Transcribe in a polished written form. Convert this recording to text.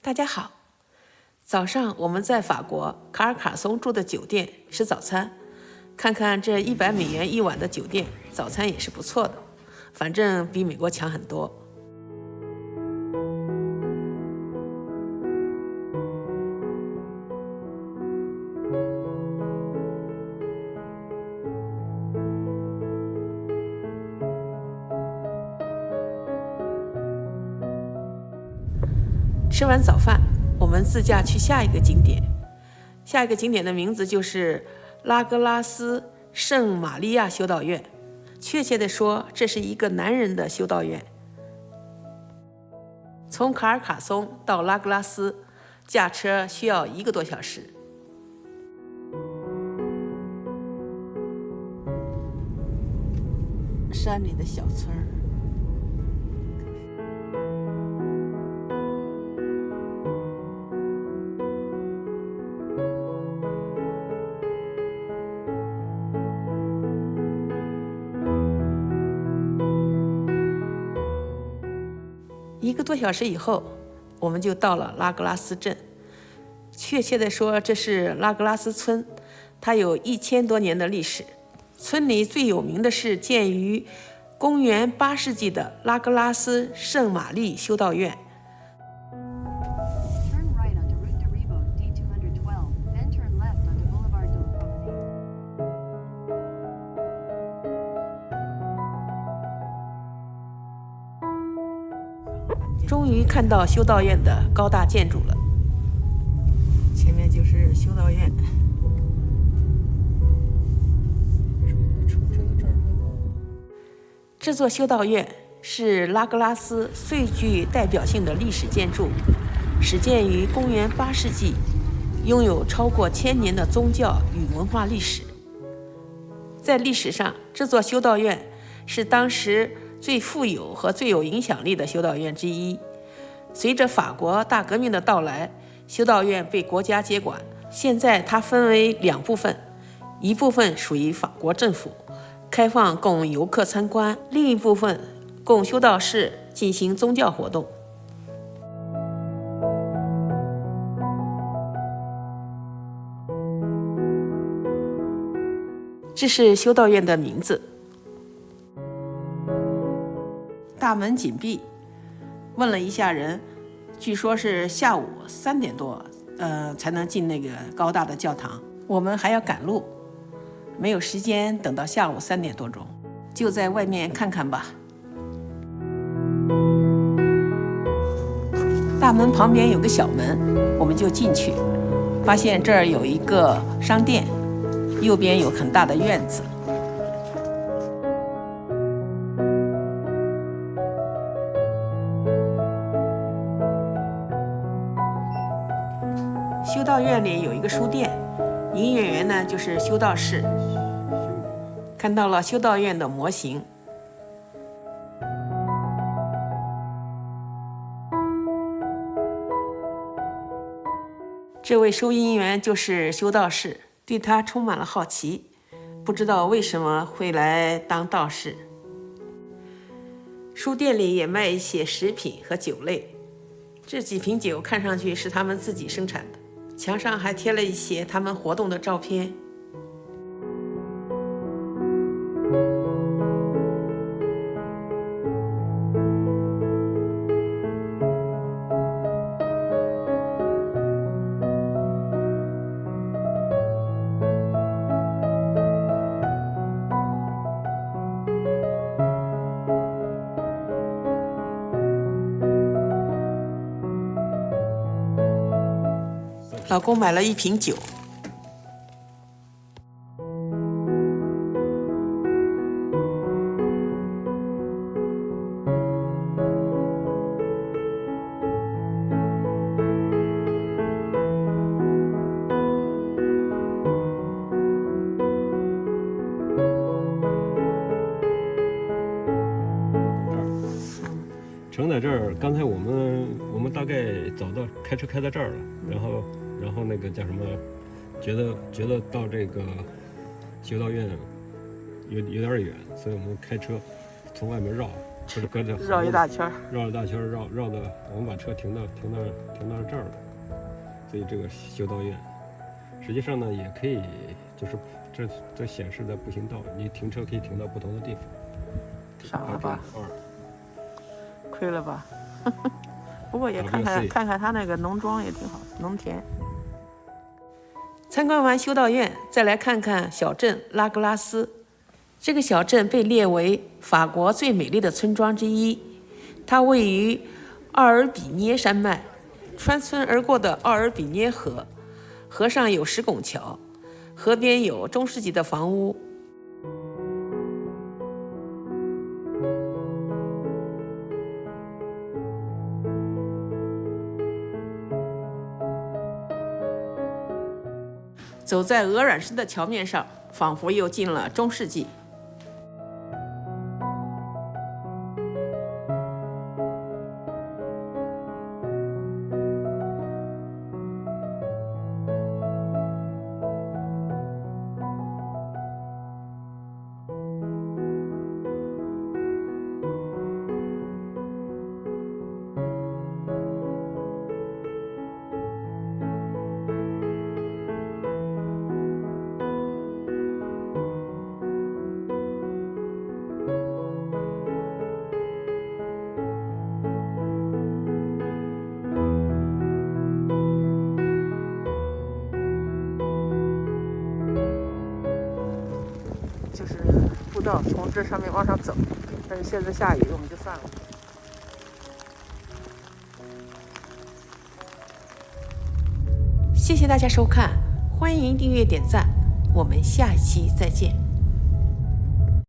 大家好，早上我们在法国卡尔卡松住的酒店吃早餐，看看这100美元一晚的酒店，早餐也是不错的，反正比美国强很多。吃完早饭，我们自驾去下一个景点。下一个景点的名字就是拉格拉斯圣玛利亚修道院，确切地说，这是一个男人的修道院。从卡尔卡松到拉格拉斯，驾车需要1个多小时。山里的小村儿。1个多小时以后，我们就到了拉格拉斯镇。确切地说，这是拉格拉斯村，它有1000多年的历史。村里最有名的是建于公元8世纪的拉格拉斯圣玛丽修道院。终于看到修道院的高大建筑了，前面就是修道院。这座修道院是拉格拉斯最具代表性的历史建筑，始建于公元8世纪，拥有超过1000年的宗教与文化历史。在历史上，这座修道院是当时最富有和最有影响力的修道院之一。随着法国大革命的到来，修道院被国家接管，现在它分为2部分，一部分属于法国政府，开放供游客参观，另一部分供修道士进行宗教活动。这是修道院的名字。大门紧闭，问了一下人，据说是下午3点多才能进那个高大的教堂。我们还要赶路，没有时间等到下午3点多钟，就在外面看看吧。大门旁边有个小门，我们就进去，发现这儿有一个商店，右边有很大的院子。修道院里有一个书店，营业员呢就是修道士。看到了修道院的模型。这位收银员就是修道士，对他充满了好奇，不知道为什么会来当道士。书店里也卖一些食品和酒类，这几瓶酒看上去是他们自己生产的。墙上还贴了一些他们活动的照片。老公买了1瓶酒。停在这儿，刚才我们大概开车开到这儿了，然后那个叫什么，觉得到这个修道院有点远，所以我们开车从外面绕不是隔着绕一大圈，绕一大圈，绕的，我们把车停到这儿了。所以这个修道院，实际上呢也可以，就是这显示的步行道，你停车可以停到不同的地方。傻了吧？亏了吧？不过也看看他那个农庄也挺好，农田。参观完修道院，再来看看小镇拉格拉斯。这个小镇被列为法国最美丽的村庄之一，它位于奥尔比涅山脉，穿村而过的奥尔比涅河，河上有石拱桥，河边有中世纪的房屋。走在鹅卵石的桥面上，仿佛又进了中世纪。就是步道从这上面往上走，但是现在下雨，我们就算了。谢谢大家收看，欢迎订阅点赞，我们下一期再见。